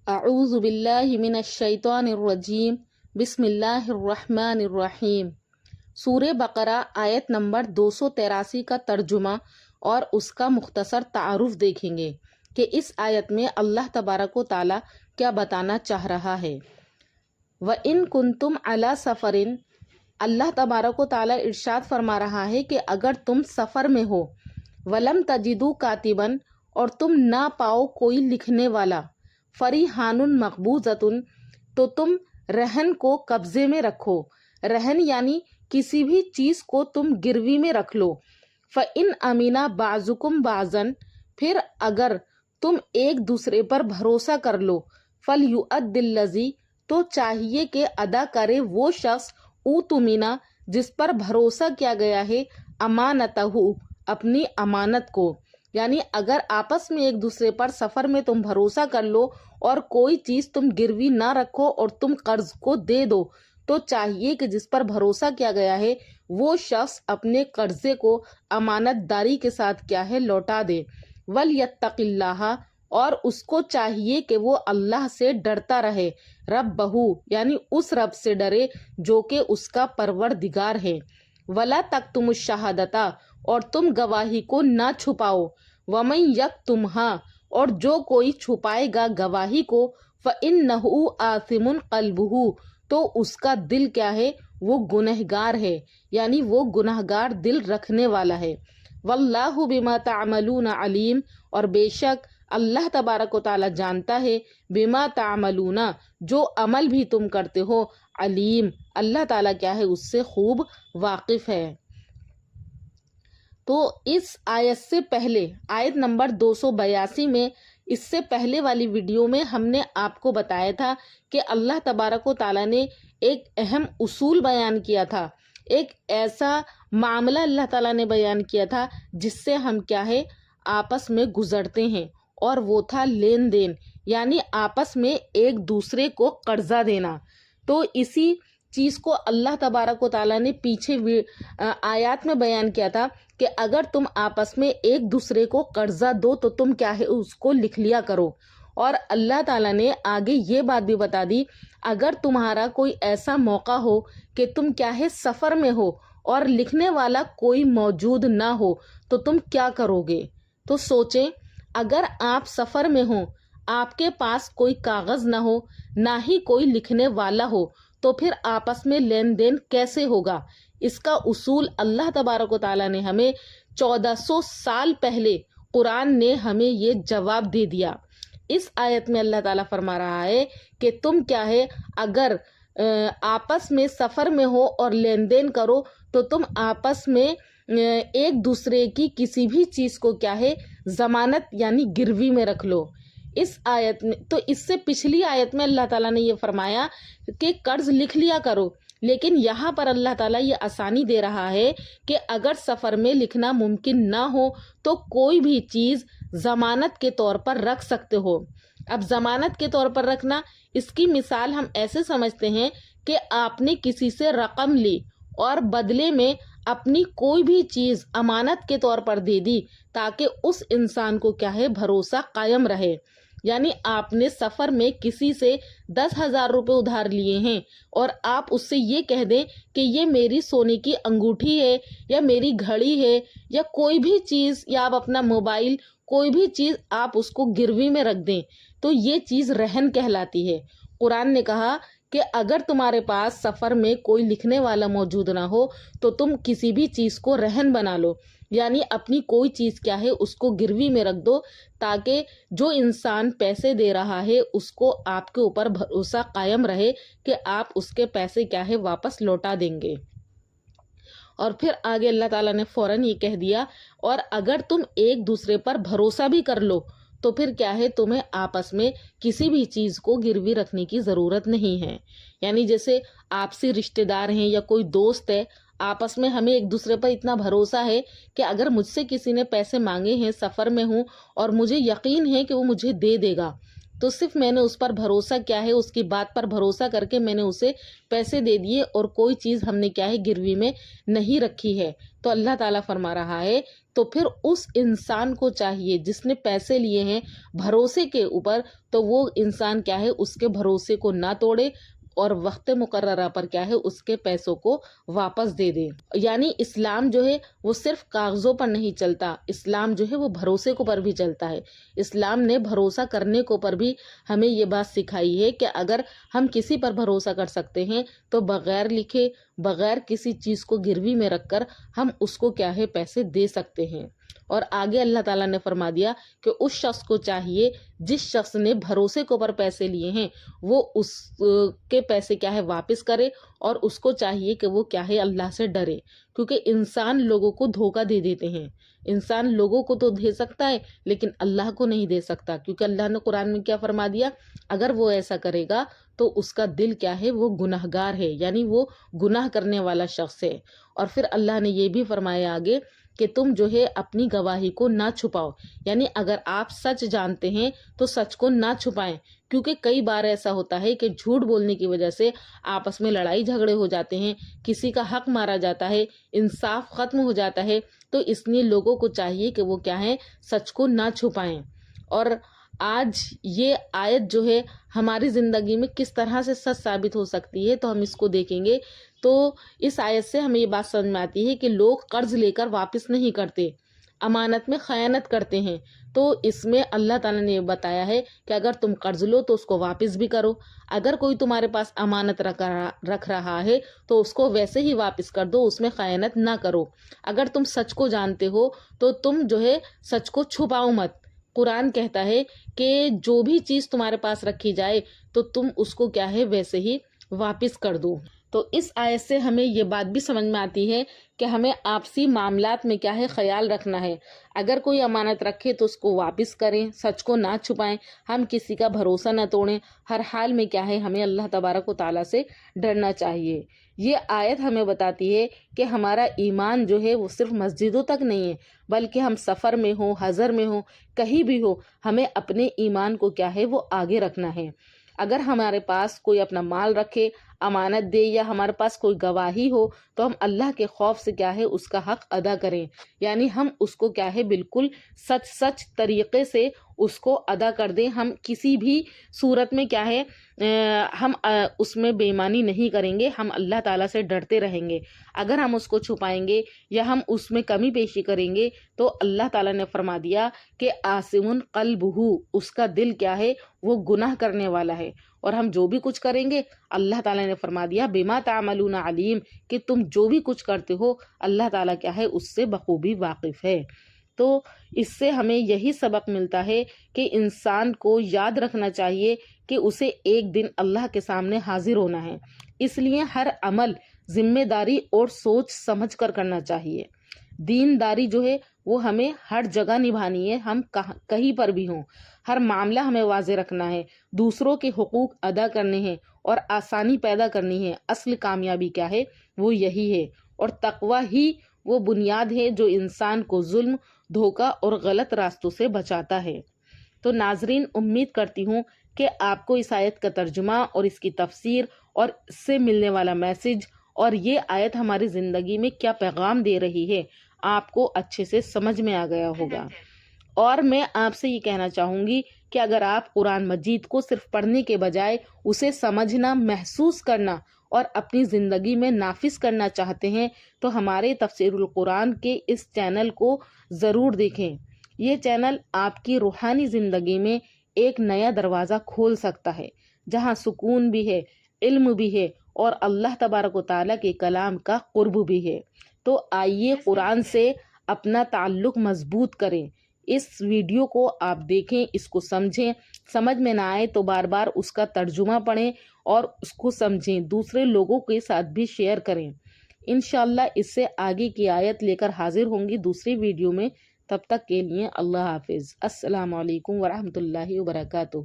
اعوذ باللہ من الشیطان الرجیم بسم اللہ الرحمن الرحیم۔ سورہ بقرہ آیت نمبر 283 کا ترجمہ اور اس کا مختصر تعارف دیکھیں گے کہ اس آیت میں اللہ تبارک و تعالیٰ کیا بتانا چاہ رہا ہے۔ وَإِن كُنتُمْ عَلَى سَفَرٍ، اللہ تبارک و تعالیٰ ارشاد فرما رہا ہے کہ اگر تم سفر میں ہو، وَلَمْ تَجِدُوا كَاتِبًا، اور تم نہ پاؤ کوئی لکھنے والا، فَرِحَانٌ مَقْبُوضَةٌ، تو تم رہن کو قبضے میں رکھو۔ رہن یعنی کسی بھی چیز کو تم گروی میں رکھ لو۔ فَإِنْ أَمِنَ بَعْضُكُمْ بَعْضًا، پھر اگر تم ایک دوسرے پر بھروسہ کر لو، فَلْيُؤَدِّ الَّذِي، تو چاہیے کہ ادا کرے وہ شخص، اؤتُمِنَ، جس پر بھروسہ کیا گیا ہے، امانتہ، اپنی امانت کو۔ یعنی اگر آپس میں ایک دوسرے پر سفر میں تم بھروسہ کر لو اور کوئی چیز تم گروی نہ رکھو اور تم قرض کو دے دو، تو چاہیے کہ جس پر بھروسہ کیا گیا ہے وہ شخص اپنے قرضے کو امانت داری کے ساتھ کیا ہے لوٹا دے۔ وَلْيَتَّقِ اللَّهَ، اور اس کو چاہیے کہ وہ اللہ سے ڈرتا رہے، ربہ، یعنی اس رب سے ڈرے جو کہ اس کا پروردگار ہے۔ وَلَا تَكْتُمُوا الشَّهَادَةَ، اور تم گواہی کو نہ چھپاؤ۔ وَمَن يَكْتُمْهَا، اور جو کوئی چھپائے گا گواہی کو، فَإِنَّهُ آثِمٌ قَلْبُهُ، تو اس کا دل کیا ہے، وہ گنہگار ہے، یعنی وہ گنہگار دل رکھنے والا ہے۔ وَاللَّهُ بِمَا تَعْمَلُونَ عَلِيمٌ، اور بے شک اللہ تبارک و تعالیٰ جانتا ہے، بِمَا تَعْمَلُونَ، جو عمل بھی تم کرتے ہو، علیم، اللہ تعالیٰ کیا ہے، اس سے خوب واقف ہے۔ تو اس آیت سے پہلے، آیت نمبر 282 میں، اس سے پہلے والی ویڈیو میں ہم نے آپ کو بتایا تھا کہ اللہ تبارک و تعالیٰ نے ایک اہم اصول بیان کیا تھا، ایک ایسا معاملہ اللہ تعالیٰ نے بیان کیا تھا جس سے ہم کیا ہے آپس میں گزرتے ہیں، اور وہ تھا لین دین، یعنی آپس میں ایک دوسرے کو قرضہ دینا۔ تو اسی چیز کو اللہ تبارک و تعالیٰ نے پیچھے آیات میں بیان کیا تھا کہ اگر تم آپس میں ایک دوسرے کو قرضہ دو تو تم کیا ہے اس کو لکھ لیا کرو۔ اور اللہ تعالیٰ نے آگے یہ بات بھی بتا دی، اگر تمہارا کوئی ایسا موقع ہو کہ تم کیا ہے سفر میں ہو اور لکھنے والا کوئی موجود نہ ہو تو تم کیا کرو گے۔ تو سوچیں، اگر آپ سفر میں ہوں، آپ کے پاس کوئی کاغذ نہ ہو، نہ ہی کوئی لکھنے والا ہو، تو پھر آپس میں لین دین کیسے ہوگا؟ اس کا اصول اللہ تبارک و تعالیٰ نے ہمیں 1400 سال پہلے قرآن نے ہمیں یہ جواب دے دیا۔ اس آیت میں اللہ تعالیٰ فرما رہا ہے کہ تم کیا ہے اگر آپس میں سفر میں ہو اور لین دین کرو تو تم آپس میں ایک دوسرے کی کسی بھی چیز کو کیا ہے ضمانت یعنی گروی میں رکھ لو۔ اس آیت میں تو اس سے پچھلی آیت میں اللہ تعالیٰ نے یہ فرمایا کہ قرض لکھ لیا کرو، لیکن یہاں پر اللہ تعالیٰ یہ آسانی دے رہا ہے کہ اگر سفر میں لکھنا ممکن نہ ہو تو کوئی بھی چیز ضمانت کے طور پر رکھ سکتے ہو۔ اب ضمانت کے طور پر رکھنا، اس کی مثال ہم ایسے سمجھتے ہیں کہ آپ نے کسی سے رقم لی اور بدلے میں اپنی کوئی بھی چیز امانت کے طور پر دے دی تاکہ اس انسان کو کیا ہے بھروسہ قائم رہے۔ یعنی آپ نے سفر میں کسی سے 10,000 روپے ادھار لیے ہیں اور آپ اس سے یہ کہہ دیں کہ یہ میری سونے کی انگوٹھی ہے یا میری گھڑی ہے یا کوئی بھی چیز، یا آپ اپنا موبائل، کوئی بھی چیز آپ اس کو گروی میں رکھ دیں، تو یہ چیز رہن کہلاتی ہے۔ قرآن نے کہا کہ اگر تمہارے پاس سفر میں کوئی لکھنے والا موجود نہ ہو تو تم کسی بھی چیز کو رہن بنا لو، یعنی اپنی کوئی چیز کیا ہے اس کو گروی میں رکھ دو تاکہ جو انسان پیسے دے رہا ہے اس کو آپ کے اوپر بھروسہ قائم رہے کہ آپ اس کے پیسے کیا ہے واپس لوٹا دیں گے۔ اور پھر آگے اللہ تعالیٰ نے فوراً یہ کہہ دیا، اور اگر تم ایک دوسرے پر بھروسہ بھی کر لو تو پھر کیا ہے تمہیں آپس میں کسی بھی چیز کو گروی رکھنے کی ضرورت نہیں ہے۔ یعنی جیسے آپسی رشتہ دار ہیں یا کوئی دوست ہے، آپس میں ہمیں ایک دوسرے پر اتنا بھروسہ ہے کہ اگر مجھ سے کسی نے پیسے مانگے ہیں، سفر میں ہوں اور مجھے یقین ہے کہ وہ مجھے دے دے گا، تو صرف میں نے اس پر بھروسہ کیا ہے، اس کی بات پر بھروسہ کر کے میں نے اسے پیسے دے دیے اور کوئی چیز ہم نے کیا ہے گروی میں نہیں رکھی ہے۔ تو اللہ تعالیٰ فرما رہا ہے تو پھر اس انسان کو چاہیے جس نے پیسے لیے ہیں بھروسے کے اوپر، تو وہ انسان کیا ہے اس کے بھروسے کو نہ توڑے اور وقت مقررہ پر کیا ہے اس کے پیسوں کو واپس دے دے۔ یعنی اسلام جو ہے وہ صرف کاغذوں پر نہیں چلتا، اسلام جو ہے وہ بھروسے کو پر بھی چلتا ہے۔ اسلام نے بھروسہ کرنے کو پر بھی ہمیں یہ بات سکھائی ہے کہ اگر ہم کسی پر بھروسہ کر سکتے ہیں تو بغیر لکھے، بغیر کسی چیز کو گروی میں رکھ کر ہم اس کو کیا ہے پیسے دے سکتے ہیں۔ اور آگے اللہ تعالیٰ نے فرما دیا کہ اس شخص کو چاہیے جس شخص نے بھروسے کے اوپر پیسے لیے ہیں وہ اس کے پیسے کیا ہے واپس کرے، اور اس کو چاہیے کہ وہ کیا ہے اللہ سے ڈرے، کیونکہ انسان لوگوں کو دھوکہ دے دیتے ہیں۔ انسان لوگوں کو تو دے سکتا ہے لیکن اللہ کو نہیں دے سکتا، کیونکہ اللہ نے قرآن میں کیا فرما دیا، اگر وہ ایسا کرے گا تو اس کا دل کیا ہے وہ گناہگار ہے، یعنی وہ گناہ کرنے والا شخص ہے۔ اور پھر اللہ نے یہ بھی فرمایا آگے کہ تم جو ہے اپنی گواہی کو نہ چھپاؤ، یعنی اگر آپ سچ جانتے ہیں تو سچ کو نہ چھپائیں، کیونکہ کئی بار ایسا ہوتا ہے کہ جھوٹ بولنے کی وجہ سے آپس میں لڑائی جھگڑے ہو جاتے ہیں، کسی کا حق مارا جاتا ہے، انصاف ختم ہو جاتا ہے، تو اس لیے لوگوں کو چاہیے کہ وہ کیا ہے سچ کو نہ چھپائیں۔ اور آج یہ آیت جو ہے ہماری زندگی میں کس طرح سے سچ ثابت ہو سکتی ہے تو ہم اس کو دیکھیں گے۔ تو اس آیت سے ہمیں یہ بات سمجھ میں آتی ہے کہ لوگ قرض لے کر واپس نہیں کرتے، امانت میں خیانت کرتے ہیں۔ تو اس میں اللہ تعالیٰ نے یہ بتایا ہے کہ اگر تم قرض لو تو اس کو واپس بھی کرو، اگر کوئی تمہارے پاس امانت رکھ رہا ہے تو اس کو ویسے ہی واپس کر دو، اس میں خیانت نہ کرو۔ اگر تم سچ کو جانتے ہو تو تم جو ہے سچ کو چھپاؤ مت۔ قرآن کہتا ہے کہ جو بھی چیز تمہارے پاس رکھی جائے تو تم اس کو کیا ہے ویسے ہی واپس کر دو۔ تو اس آیت سے ہمیں یہ بات بھی سمجھ میں آتی ہے کہ ہمیں آپسی معاملات میں کیا ہے خیال رکھنا ہے، اگر کوئی امانت رکھے تو اس کو واپس کریں، سچ کو نہ چھپائیں، ہم کسی کا بھروسہ نہ توڑیں، ہر حال میں کیا ہے ہمیں اللہ تبارک و تعالیٰ سے ڈرنا چاہیے۔ یہ آیت ہمیں بتاتی ہے کہ ہمارا ایمان جو ہے وہ صرف مسجدوں تک نہیں ہے، بلکہ ہم سفر میں ہوں، حضر میں ہوں، کہیں بھی ہو، ہمیں اپنے ایمان کو کیا ہے وہ آگے رکھنا ہے۔ اگر ہمارے پاس کوئی اپنا مال رکھے، امانت دے، یا ہمارے پاس کوئی گواہی ہو تو ہم اللہ کے خوف سے کیا ہے اس کا حق ادا کریں، یعنی ہم اس کو کیا ہے بالکل سچ طریقے سے اس کو ادا کر دیں۔ ہم کسی بھی صورت میں کیا ہے ہم اس میں بے ایمانی نہیں کریں گے، ہم اللہ تعالیٰ سے ڈرتے رہیں گے۔ اگر ہم اس کو چھپائیں گے یا ہم اس میں کمی بیشی کریں گے تو اللہ تعالیٰ نے فرما دیا کہ آسم قلبہ، اس کا دل کیا ہے وہ گناہ کرنے والا ہے، اور ہم جو بھی کچھ کریں گے اللہ تعالیٰ نے فرما دیا بما تعملون علیم، کہ تم جو بھی کچھ کرتے ہو اللہ تعالیٰ کیا ہے اس سے بخوبی واقف ہے۔ تو اس سے ہمیں یہی سبق ملتا ہے کہ انسان کو یاد رکھنا چاہیے کہ اسے ایک دن اللہ کے سامنے حاضر ہونا ہے، اس لیے ہر عمل ذمہ داری اور سوچ سمجھ کر کرنا چاہیے۔ دینداری جو ہے وہ ہمیں ہر جگہ نبھانی ہے، ہم کہیں پر بھی ہوں، ہر معاملہ ہمیں واضح رکھنا ہے، دوسروں کے حقوق ادا کرنے ہیں اور آسانی پیدا کرنی ہے۔ اصل کامیابی کیا ہے وہ یہی ہے، اور تقوی ہی وہ بنیاد ہے جو انسان کو ظلم، دھوکہ اور غلط راستوں سے بچاتا ہے۔ تو ناظرین، امید کرتی ہوں کہ آپ کو اس آیت کا ترجمہ اور اس کی تفسیر اور اس سے ملنے والا میسج اور یہ آیت ہماری زندگی میں کیا پیغام دے رہی ہے آپ کو اچھے سے سمجھ میں آ گیا ہوگا۔ اور میں آپ سے یہ کہنا چاہوں گی کہ اگر آپ قرآن مجید کو صرف پڑھنے کے بجائے اسے سمجھنا، محسوس کرنا اور اپنی زندگی میں نافذ کرنا چاہتے ہیں تو ہمارے تفسیر القرآن کے اس چینل کو ضرور دیکھیں۔ یہ چینل آپ کی روحانی زندگی میں ایک نیا دروازہ کھول سکتا ہے، جہاں سکون بھی ہے، علم بھی ہے اور اللہ تبارک و تعالیٰ کے کلام کا قرب بھی ہے۔ تو آئیے قرآن سے اپنا تعلق مضبوط کریں۔ اس ویڈیو کو آپ دیکھیں، اس کو سمجھیں، سمجھ میں نہ آئے تو بار بار اس کا ترجمہ پڑھیں اور اس کو سمجھیں، دوسرے لوگوں کے ساتھ بھی شیئر کریں۔ انشاءاللہ اس سے آگے کی آیت لے کر حاضر ہوں گی دوسری ویڈیو میں، تب تک کے لیے اللہ حافظ۔ السلام علیکم ورحمۃ اللہ وبرکاتہ۔